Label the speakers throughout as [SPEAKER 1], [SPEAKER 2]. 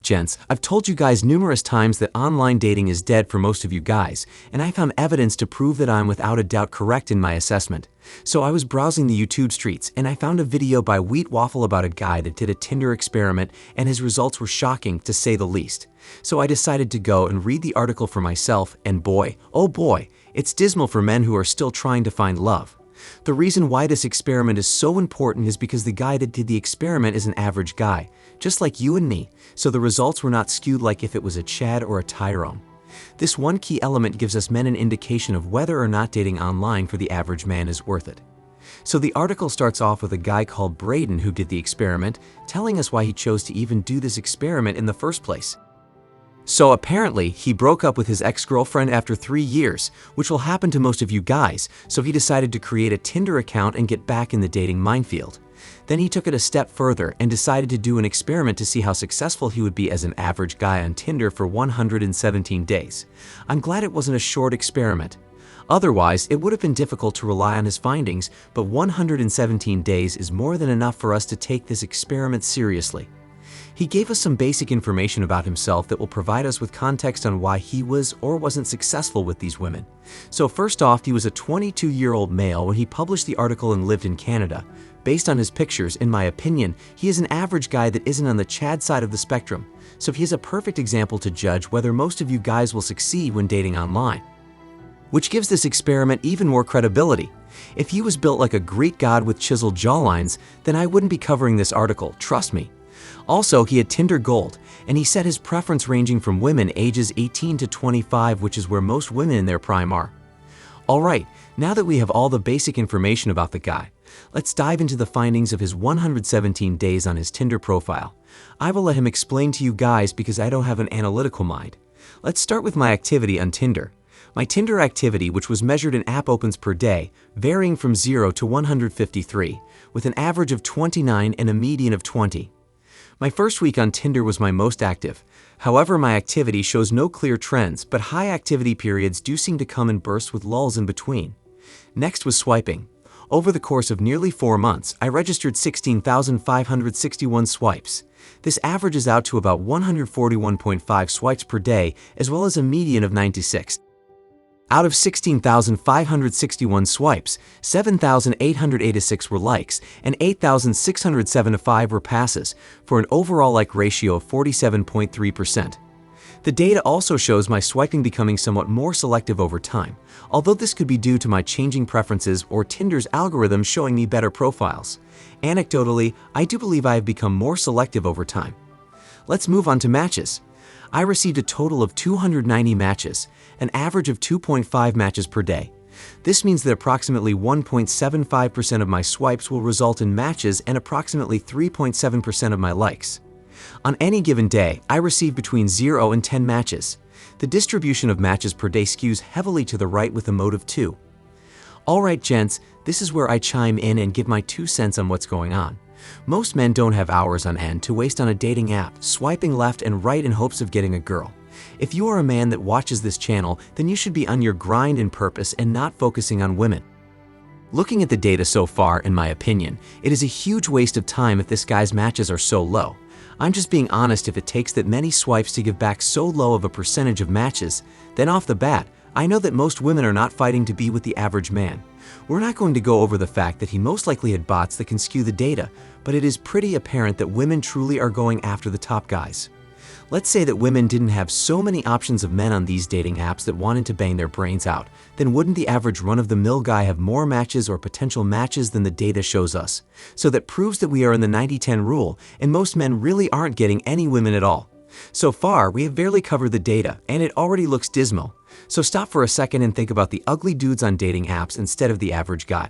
[SPEAKER 1] Gents, I've told you guys numerous times that online dating is dead for most of you guys, and I found evidence to prove that I'm without a doubt correct in my assessment. So I was browsing the YouTube streets, and I found a video by Wheat Waffle about a guy that did a Tinder experiment, and his results were shocking, to say the least. So I decided to go and read the article for myself, and boy, oh boy, it's dismal for men who are still trying to find love. The reason why this experiment is so important is because the guy that did the experiment is an average guy, just like you and me, so the results were not skewed like if it was a Chad or a Tyrone. This one key element gives us men an indication of whether or not dating online for the average man is worth it. So the article starts off with a guy called Brayden who did the experiment, telling us why he chose to even do this experiment in the first place. So apparently, he broke up with his ex-girlfriend after 3 years, which will happen to most of you guys, so he decided to create a Tinder account and get back in the dating minefield. Then he took it a step further and decided to do an experiment to see how successful he would be as an average guy on Tinder for 117 days. I'm glad it wasn't a short experiment. Otherwise, it would have been difficult to rely on his findings, but 117 days is more than enough for us to take this experiment seriously. He gave us some basic information about himself that will provide us with context on why he was or wasn't successful with these women. So first off, he was a 22-year-old male when he published the article and lived in Canada. Based on his pictures, in my opinion, he is an average guy that isn't on the Chad side of the spectrum. So he is a perfect example to judge whether most of you guys will succeed when dating online. Which gives this experiment even more credibility. If he was built like a Greek god with chiseled jawlines, then I wouldn't be covering this article, trust me. Also, he had Tinder Gold, and he said his preference ranging from women ages 18 to 25, which is where most women in their prime are. Alright, now that we have all the basic information about the guy, let's dive into the findings of his 117 days on his Tinder profile. I will let him explain to you guys because I don't have an analytical mind. Let's start with my activity on Tinder. My Tinder activity, which was measured in app opens per day, varying from 0 to 153, with an average of 29 and a median of 20. My first week on Tinder was my most active. However, my activity shows no clear trends, but high activity periods do seem to come in bursts with lulls in between. Next was swiping. Over the course of nearly 4 months, I registered 16,561 swipes. This averages out to about 141.5 swipes per day, as well as a median of 96. Out of 16,561 swipes, 7,886 were likes and 8,675 were passes, for an overall like ratio of 47.3%. The data also shows my swiping becoming somewhat more selective over time, although this could be due to my changing preferences or Tinder's algorithm showing me better profiles. Anecdotally, I do believe I have become more selective over time. Let's move on to matches. I received a total of 290 matches, an average of 2.5 matches per day. This means that approximately 1.75% of my swipes will result in matches and approximately 3.7% of my likes. On any given day, I receive between 0 and 10 matches. The distribution of matches per day skews heavily to the right with a mode of 2. Alright gents, this is where I chime in and give my 2 cents on what's going on. Most men don't have hours on end to waste on a dating app, swiping left and right in hopes of getting a girl. If you are a man that watches this channel, then you should be on your grind and purpose and not focusing on women. Looking at the data so far, in my opinion, it is a huge waste of time if this guy's matches are so low. I'm just being honest. If it takes that many swipes to give back so low of a percentage of matches, then off the bat, I know that most women are not fighting to be with the average man. We're not going to go over the fact that he most likely had bots that can skew the data, but it is pretty apparent that women truly are going after the top guys. Let's say that women didn't have so many options of men on these dating apps that wanted to bang their brains out, then wouldn't the average run-of-the-mill guy have more matches or potential matches than the data shows us? So that proves that we are in the 90-10 rule, and most men really aren't getting any women at all. So far, we have barely covered the data, and it already looks dismal. So stop for a second and think about the ugly dudes on dating apps instead of the average guy.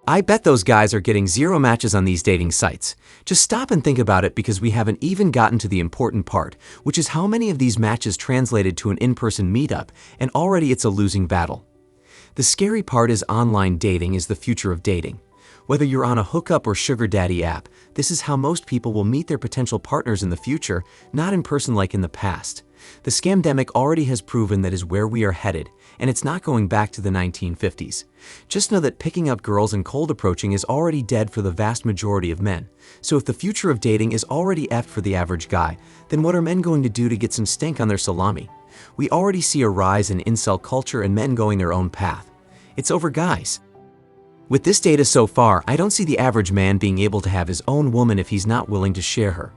[SPEAKER 1] I bet those guys are getting 0 matches on these dating sites. Just stop and think about it because we haven't even gotten to the important part, which is how many of these matches translated to an in-person meetup, and already it's a losing battle. The scary part is online dating is the future of dating. Whether you're on a hookup or sugar daddy app, this is how most people will meet their potential partners in the future, not in person like in the past. The scamdemic already has proven that is where we are headed, and it's not going back to the 1950s. Just know that picking up girls and cold approaching is already dead for the vast majority of men. So if the future of dating is already effed for the average guy, then what are men going to do to get some stank on their salami? We already see a rise in incel culture and men going their own path. It's over, guys. With this data so far, I don't see the average man being able to have his own woman if he's not willing to share her.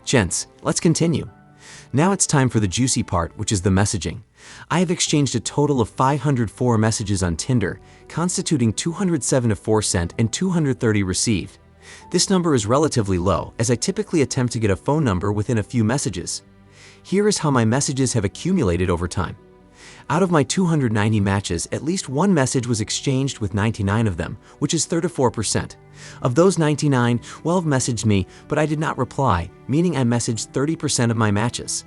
[SPEAKER 1] Gents, let's continue. Now it's time for the juicy part, which is the messaging. I have exchanged a total of 504 messages on Tinder, constituting 207 sent and 230 received. This number is relatively low, as I typically attempt to get a phone number within a few messages. Here is how my messages have accumulated over time. Out of my 290 matches, at least one message was exchanged with 99 of them, which is 34%. Of those 99, 12 messaged me, but I did not reply, meaning I messaged 30% of my matches.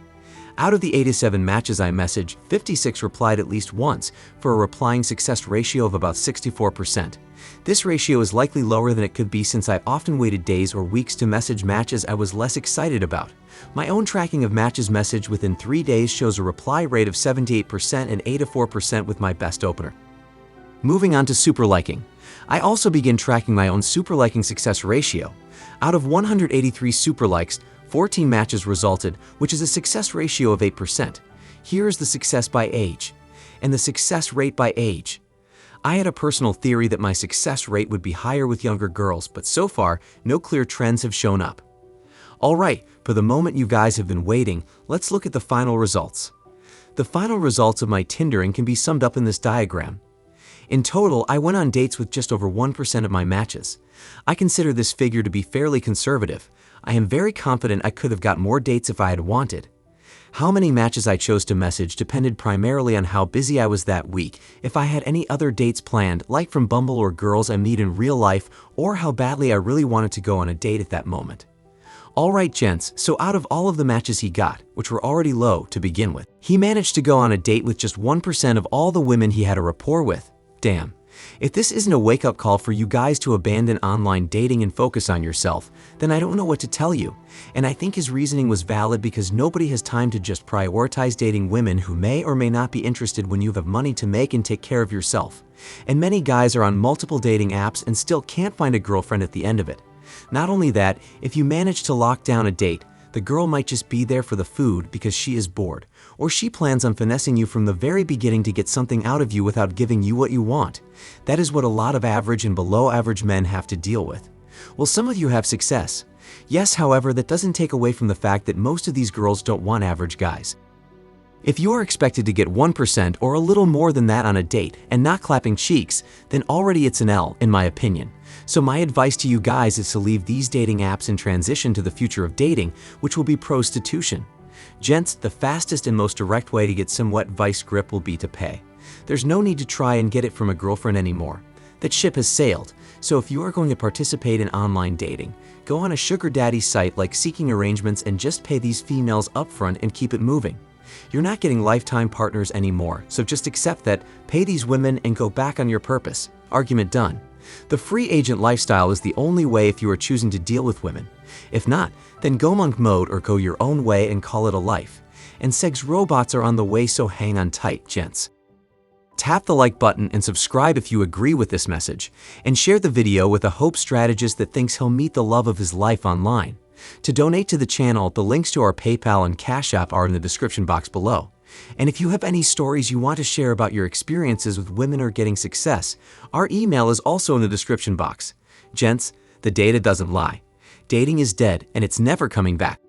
[SPEAKER 1] Out of the 87 matches I messaged, 56 replied at least once, for a replying success ratio of about 64%. This ratio is likely lower than it could be since I often waited days or weeks to message matches I was less excited about. My own tracking of matches messaged within 3 days shows a reply rate of 78% and 84% with my best opener. Moving on to super liking. I also begin tracking my own super liking success ratio. Out of 183 super likes, 14 matches resulted, which is a success ratio of 8%. Here is the success by age, and the success rate by age. I had a personal theory that my success rate would be higher with younger girls, but so far, no clear trends have shown up. Alright, for the moment you guys have been waiting, let's look at the final results. The final results of my Tindering can be summed up in this diagram. In total, I went on dates with just over 1% of my matches. I consider this figure to be fairly conservative. I am very confident I could have got more dates if I had wanted. How many matches I chose to message depended primarily on how busy I was that week, if I had any other dates planned, like from Bumble or girls I meet in real life, or how badly I really wanted to go on a date at that moment. Alright gents, so out of all of the matches he got, which were already low to begin with, he managed to go on a date with just 1% of all the women he had a rapport with. Damn. If this isn't a wake-up call for you guys to abandon online dating and focus on yourself, then I don't know what to tell you. And I think his reasoning was valid because nobody has time to just prioritize dating women who may or may not be interested when you have money to make and take care of yourself. And many guys are on multiple dating apps and still can't find a girlfriend at the end of it. Not only that, if you manage to lock down a date, the girl might just be there for the food because she is bored, or she plans on finessing you from the very beginning to get something out of you without giving you what you want. That is what a lot of average and below average men have to deal with. Well, some of you have success. Yes, however, that doesn't take away from the fact that most of these girls don't want average guys. If you are expected to get 1% or a little more than that on a date and not clapping cheeks, then already it's an L, in my opinion. So my advice to you guys is to leave these dating apps and transition to the future of dating, which will be prostitution. Gents, the fastest and most direct way to get some wet vice grip will be to pay. There's no need to try and get it from a girlfriend anymore. That ship has sailed, so if you are going to participate in online dating, go on a sugar daddy site like Seeking Arrangements and just pay these females upfront and keep it moving. You're not getting lifetime partners anymore, so just accept that, pay these women and go back on your purpose. Argument done. The free agent lifestyle is the only way if you are choosing to deal with women. If not, then go monk mode or go your own way and call it a life. And sex robots are on the way, so hang on tight, gents. Tap the like button and subscribe if you agree with this message, and share the video with a hope strategist that thinks he'll meet the love of his life online. To donate to the channel, the links to our PayPal and Cash App are in the description box below. And if you have any stories you want to share about your experiences with women or getting success, our email is also in the description box. Gents, the data doesn't lie. Dating is dead and it's never coming back.